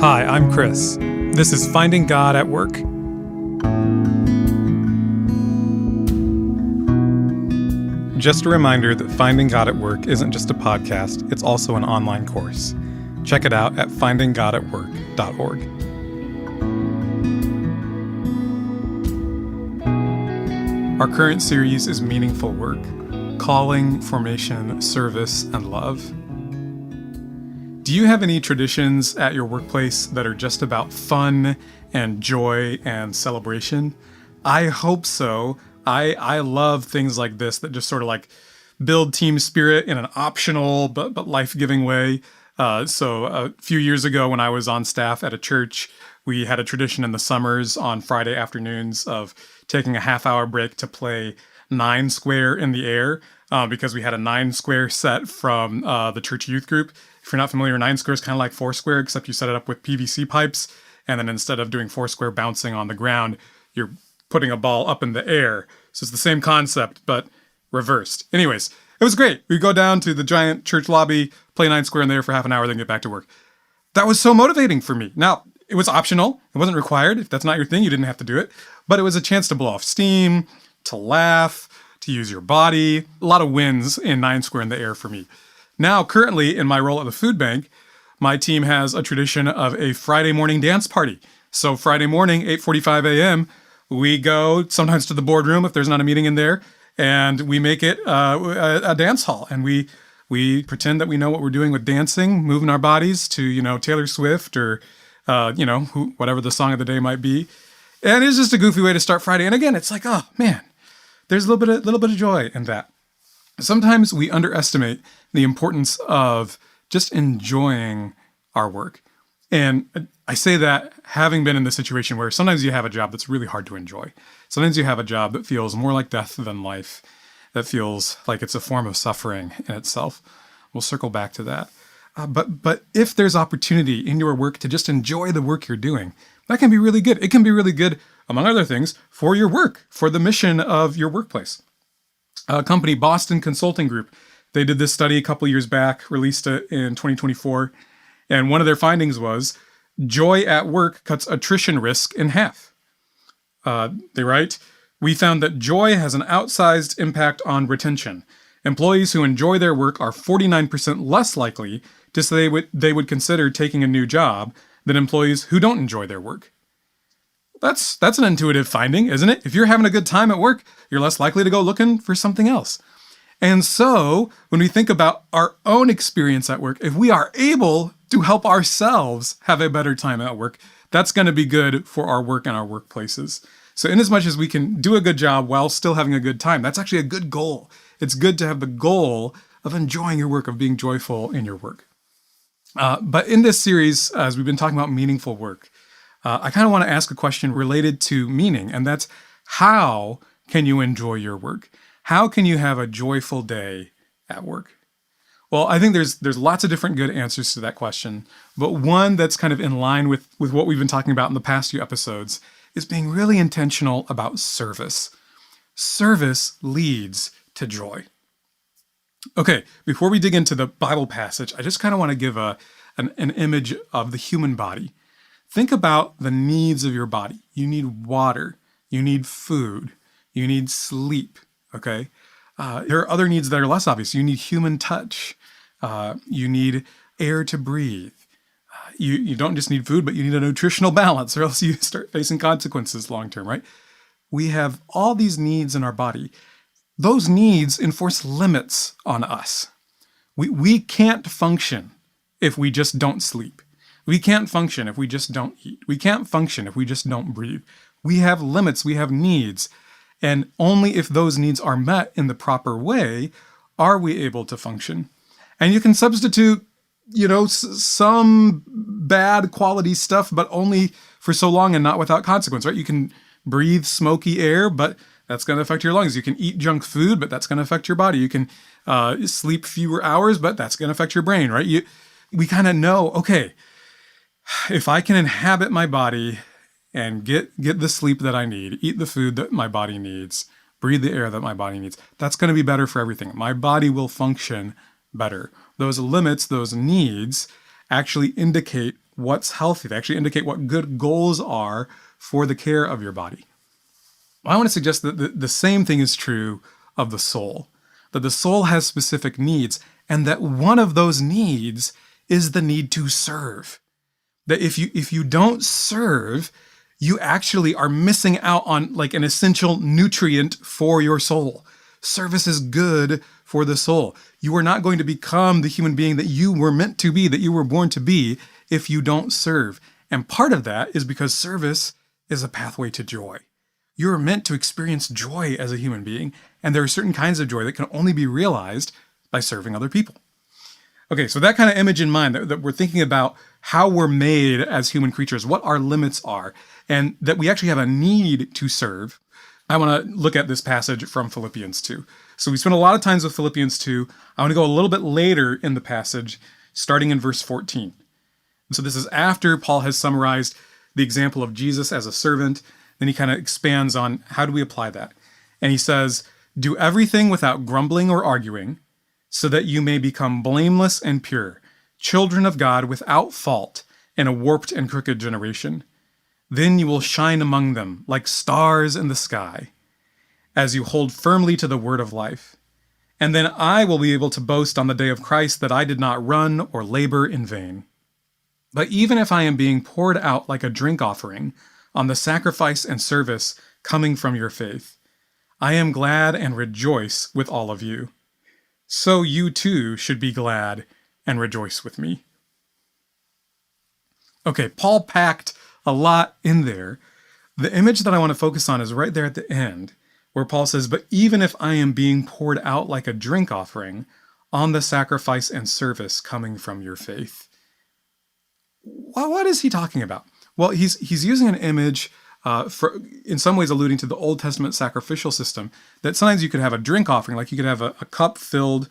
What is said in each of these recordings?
Hi, I'm Chris. This is Finding God at Work. Just a reminder that Finding God at Work isn't just a podcast, it's also an online course. Check it out at findinggodatwork.org. Our current series is Meaningful Work: Calling, Formation, Service, and Love. Do you have any traditions at your workplace that are just about fun and joy and celebration? I hope so. I love things like this that just sort of like build team spirit in an optional but life-giving way. So a few years ago when I was on staff at a church, we had a tradition in the summers on Friday afternoons of taking a half-hour break to play 9 Square in the air because we had a 9 Square set from the church youth group. If you're not familiar, 9 Square is kind of like 4 Square, except you set it up with PVC pipes, and then instead of doing 4 Square bouncing on the ground, you're putting a ball up in the air. So it's the same concept, but reversed. Anyways, it was great. We'd go down to the giant church lobby, play 9 Square in there for half an hour, then get back to work. That was so motivating for me. Now, it was optional. It wasn't required. If that's not your thing, you didn't have to do it. But it was a chance to blow off steam, to laugh, to use your body. A lot of wins in 9 Square in the air for me. Now, currently, in my role at the food bank, my team has a tradition of a Friday morning dance party. So Friday morning, 8:45 a.m., we go sometimes to the boardroom if there's not a meeting in there, and we make it a dance hall. And we pretend that we know what we're doing with dancing, moving our bodies to, Taylor Swift or, whatever the song of the day might be. And it's just a goofy way to start Friday. And again, it's like, oh, man, there's a little bit of joy in that. Sometimes we underestimate the importance of just enjoying our work. And I say that having been in the situation where sometimes you have a job that's really hard to enjoy. Sometimes you have a job that feels more like death than life, that feels like it's a form of suffering in itself. We'll circle back to that. But if there's opportunity in your work to just enjoy the work you're doing, that can be really good. It can be really good, among other things, for your work, for the mission of your workplace. A company, Boston Consulting Group, they did this study a couple years back, released it in 2024, and one of their findings was joy at work cuts attrition risk in half. They write, "We found that joy has an outsized impact on retention. Employees who enjoy their work are 49% less likely to say they would consider taking a new job than employees who don't enjoy their work." That's an intuitive finding, isn't it? If you're having a good time at work, you're less likely to go looking for something else. And so when we think about our own experience at work, if we are able to help ourselves have a better time at work, that's going to be good for our work and our workplaces. So in as much as we can do a good job while still having a good time, that's actually a good goal. It's good to have the goal of enjoying your work, of being joyful in your work. But in this series, as we've been talking about meaningful work, I kind of want to ask a question related to meaning, and that's how can you enjoy your work? How can you have a joyful day at work? Well, I think there's lots of different good answers to that question, but one that's kind of in line with what we've been talking about in the past few episodes is being really intentional about service. Service leads to joy. Okay, before we dig into the Bible passage, I just kind of want to give an image of the human body. Think about the needs of your body. You need water. You need food. You need sleep, okay? There are other needs that are less obvious. You need human touch. You need air to breathe. You don't just need food, but you need a nutritional balance, or else you start facing consequences long term, right? We have all these needs in our body. Those needs enforce limits on us. We can't function if we just don't sleep. We can't function if we just don't eat. We can't function if we just don't breathe. We have limits, we have needs, and only if those needs are met in the proper way are we able to function. And you can substitute, some bad quality stuff, but only for so long and not without consequence, right? You can breathe smoky air, but that's going to affect your lungs. You can eat junk food, but that's going to affect your body. You can sleep fewer hours, but that's going to affect your brain, right? We kind of know, okay, if I can inhabit my body and get the sleep that I need, eat the food that my body needs, breathe the air that my body needs, that's going to be better for everything. My body will function better. Those limits, those needs actually indicate what's healthy. They actually indicate what good goals are for the care of your body. I want to suggest that the same thing is true of the soul, that the soul has specific needs, and that one of those needs is the need to serve. That if you don't serve, you actually are missing out on like an essential nutrient for your soul. Service is good for the soul. You are not going to become the human being that you were meant to be, that you were born to be, if you don't serve. And part of that is because service is a pathway to joy. You are meant to experience joy as a human being, and there are certain kinds of joy that can only be realized by serving other people. Okay, so that kind of image in mind, that we're thinking about how we're made as human creatures, what our limits are, and that we actually have a need to serve. I want to look at this passage from Philippians 2. So we spent a lot of times with Philippians 2. I want to go a little bit later in the passage, starting in verse 14. So this is after Paul has summarized the example of Jesus as a servant. Then he kind of expands on how do we apply that. And he says, "Do everything without grumbling or arguing, so that you may become blameless and pure, children of God without fault in a warped and crooked generation. Then you will shine among them like stars in the sky, as you hold firmly to the word of life. And then I will be able to boast on the day of Christ that I did not run or labor in vain. But even if I am being poured out like a drink offering on the sacrifice and service coming from your faith, I am glad and rejoice with all of you. So you too should be glad and rejoice with me." Okay, Paul packed a lot in there. The image that I want to focus on is right there at the end, where Paul says, "But even if I am being poured out like a drink offering on the sacrifice and service coming from your faith." Well, what is he talking about? Well, he's using an image for, in some ways, alluding to the Old Testament sacrificial system, that sometimes you could have a drink offering, like you could have a cup filled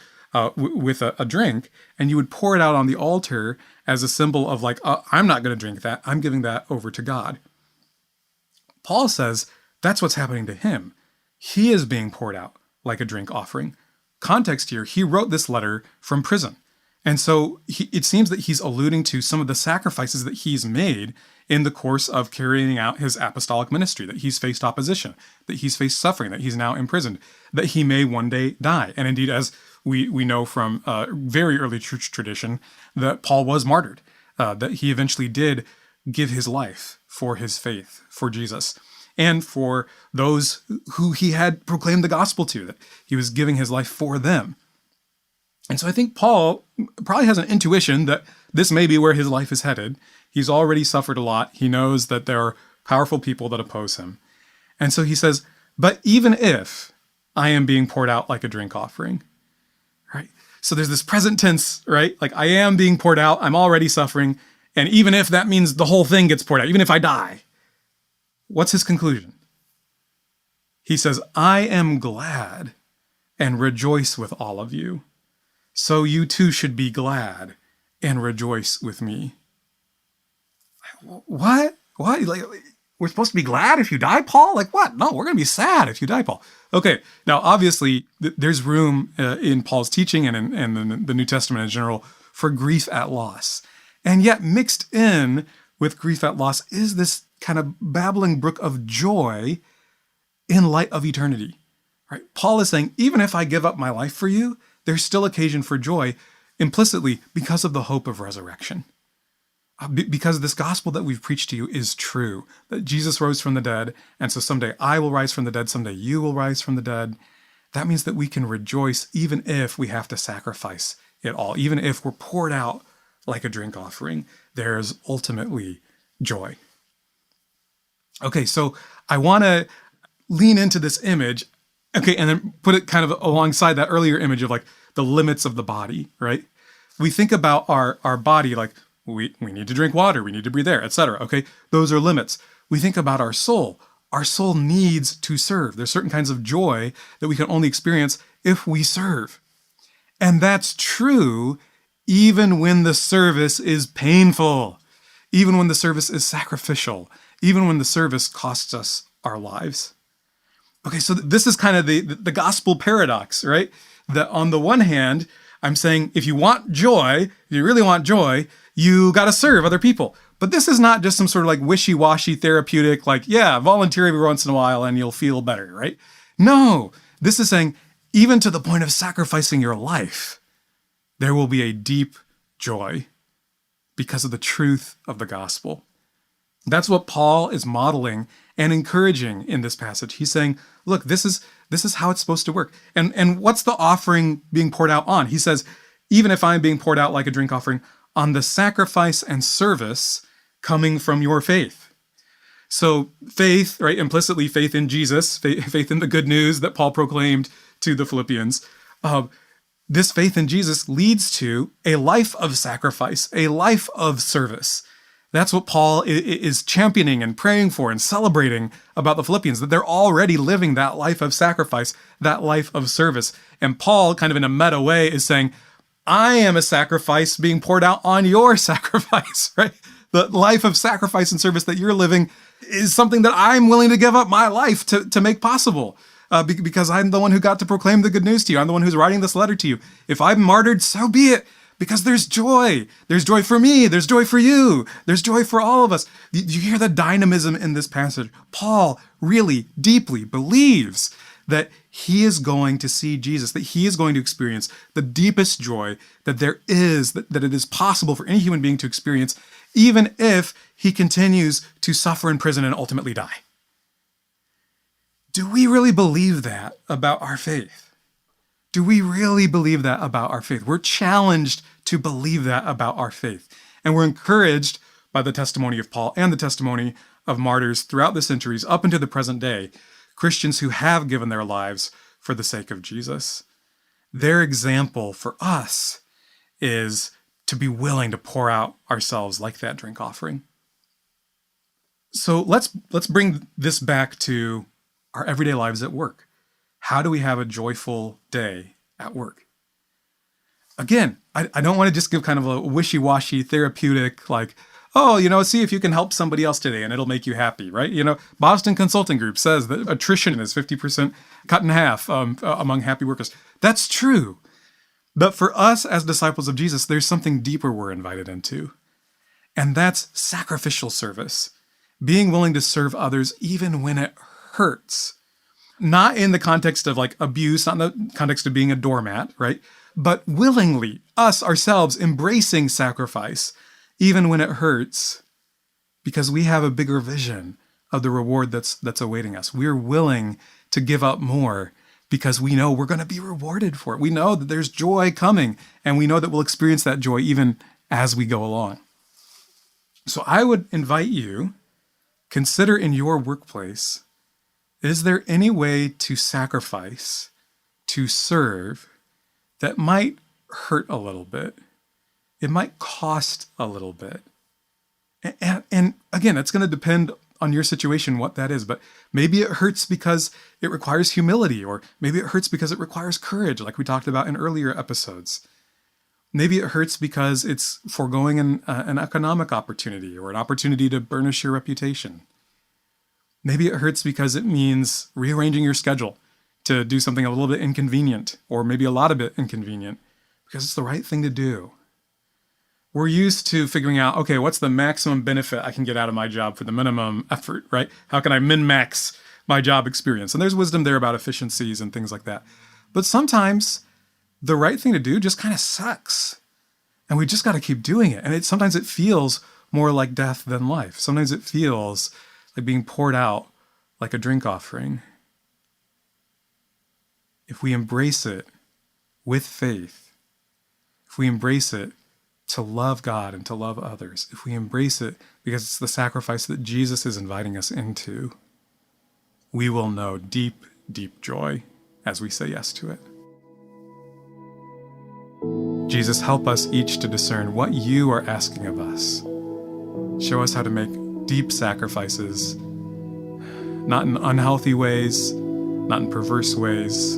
with a drink, and you would pour it out on the altar as a symbol of like, I'm not going to drink that. I'm giving that over to God. Paul says that's what's happening to him. He is being poured out like a drink offering. Context here, he wrote this letter from prison. And so it seems that he's alluding to some of the sacrifices that he's made in the course of carrying out his apostolic ministry, that he's faced opposition, that he's faced suffering, that he's now imprisoned, that he may one day die. And indeed, as we know from very early church tradition, that Paul was martyred, that he eventually did give his life for his faith, for Jesus, and for those who he had proclaimed the gospel to, that he was giving his life for them. And so I think Paul probably has an intuition that this may be where his life is headed. He's already suffered a lot. He knows that there are powerful people that oppose him. And so he says, but even if I am being poured out like a drink offering, right? So there's this present tense, right? Like I am being poured out. I'm already suffering. And even if that means the whole thing gets poured out, even if I die, what's his conclusion? He says, I am glad and rejoice with all of you. So you too should be glad and rejoice with me. What? What? Like, we're supposed to be glad if you die, Paul? Like what? No, we're going to be sad if you die, Paul. Okay, now obviously there's room in Paul's teaching and in the New Testament in general for grief at loss. And yet mixed in with grief at loss is this kind of babbling brook of joy in light of eternity. Right? Paul is saying, even if I give up my life for you, there's still occasion for joy implicitly because of the hope of resurrection. Because this gospel that we've preached to you is true, that Jesus rose from the dead, and so someday I will rise from the dead, someday you will rise from the dead. That means that we can rejoice even if we have to sacrifice it all, even if we're poured out like a drink offering, there's ultimately joy. Okay, so I want to lean into this image, okay, and then put it kind of alongside that earlier image of like the limits of the body, right? We think about our body like we need to drink water, we need to breathe air, etc. Okay, those are limits. We think about our soul. Our soul needs to serve. There's certain kinds of joy that we can only experience if we serve. And that's true even when the service is painful, even when the service is sacrificial, even when the service costs us our lives. Okay, so this is kind of the gospel paradox, right? That on the one hand, I'm saying if you want joy, if you really want joy, you got to serve other people. But this is not just some sort of like wishy-washy therapeutic, like, yeah, volunteer every once in a while and you'll feel better, right? No, this is saying even to the point of sacrificing your life, there will be a deep joy because of the truth of the gospel. That's what Paul is modeling and encouraging in this passage. He's saying, look, this is how it's supposed to work. And what's the offering being poured out on? He says, even if I'm being poured out like a drink offering, on the sacrifice and service coming from your faith. So faith, right, implicitly faith in Jesus, faith in the good news that Paul proclaimed to the Philippians. This faith in Jesus leads to a life of sacrifice, a life of service. That's what Paul is championing and praying for and celebrating about the Philippians, that they're already living that life of sacrifice, that life of service. And Paul, kind of in a meta way, is saying, I am a sacrifice being poured out on your sacrifice, right? The life of sacrifice and service that you're living is something that I'm willing to give up my life to make possible. Because I'm the one who got to proclaim the good news to you. I'm the one who's writing this letter to you. If I'm martyred, so be it. Because there's joy. There's joy for me. There's joy for you. There's joy for all of us. You hear the dynamism in this passage. Paul really deeply believes that he is going to see Jesus, that he is going to experience the deepest joy that there is, that it is possible for any human being to experience, even if he continues to suffer in prison and ultimately die. Do we really believe that about our faith? Do we really believe that about our faith? We're challenged to believe that about our faith. And we're encouraged by the testimony of Paul and the testimony of martyrs throughout the centuries up into the present day, Christians who have given their lives for the sake of Jesus. Their example for us is to be willing to pour out ourselves like that drink offering. So let's bring this back to our everyday lives at work. How do we have a joyful day at work? Again, I don't want to just give kind of a wishy-washy therapeutic, like, oh, see if you can help somebody else today and it'll make you happy, right? Boston Consulting Group says that attrition is 50% cut in half among happy workers. That's true. But for us as disciples of Jesus, there's something deeper we're invited into. And that's sacrificial service. Being willing to serve others even when it hurts. Not in the context of like abuse, not in the context of being a doormat, right? But willingly, us ourselves embracing sacrifice, even when it hurts, because we have a bigger vision of the reward that's awaiting us. We're willing to give up more because we know we're going to be rewarded for it. We know that there's joy coming, and we know that we'll experience that joy even as we go along. So I would invite you, consider in your workplace, is there any way to sacrifice, to serve, that might hurt a little bit? It might cost a little bit. And again, it's going to depend on your situation what that is, but maybe it hurts because it requires humility, or maybe it hurts because it requires courage, like we talked about in earlier episodes. Maybe it hurts because it's foregoing an economic opportunity or an opportunity to burnish your reputation. Maybe it hurts because it means rearranging your schedule to do something a little bit inconvenient, or maybe a lot of bit inconvenient, because it's the right thing to do. We're used to figuring out, okay, what's the maximum benefit I can get out of my job for the minimum effort, right? How can I min-max my job experience? And there's wisdom there about efficiencies and things like that. But sometimes the right thing to do just kind of sucks. And we just got to keep doing it. And sometimes it feels more like death than life. Sometimes it feels like being poured out like a drink offering. If we embrace it with faith, if we embrace it to love God and to love others, if we embrace it because it's the sacrifice that Jesus is inviting us into, we will know deep, deep joy as we say yes to it. Jesus, help us each to discern what you are asking of us. Show us how to make deep sacrifices, not in unhealthy ways, not in perverse ways,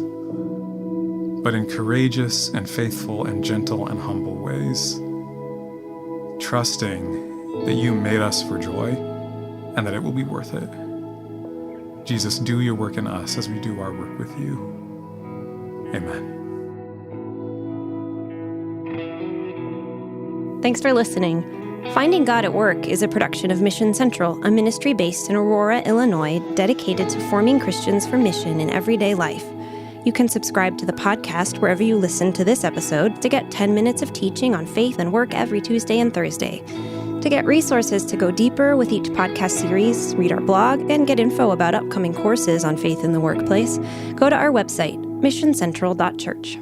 but in courageous and faithful and gentle and humble ways, trusting that you made us for joy and that it will be worth it. Jesus, do your work in us as we do our work with you. Amen. Thanks for listening. Finding God at Work is a production of Mission Central, a ministry based in Aurora, Illinois, dedicated to forming Christians for mission in everyday life. You can subscribe to the podcast wherever you listen to this episode to get 10 minutes of teaching on faith and work every Tuesday and Thursday. To get resources to go deeper with each podcast series, read our blog, and get info about upcoming courses on faith in the workplace, go to our website, missioncentral.church.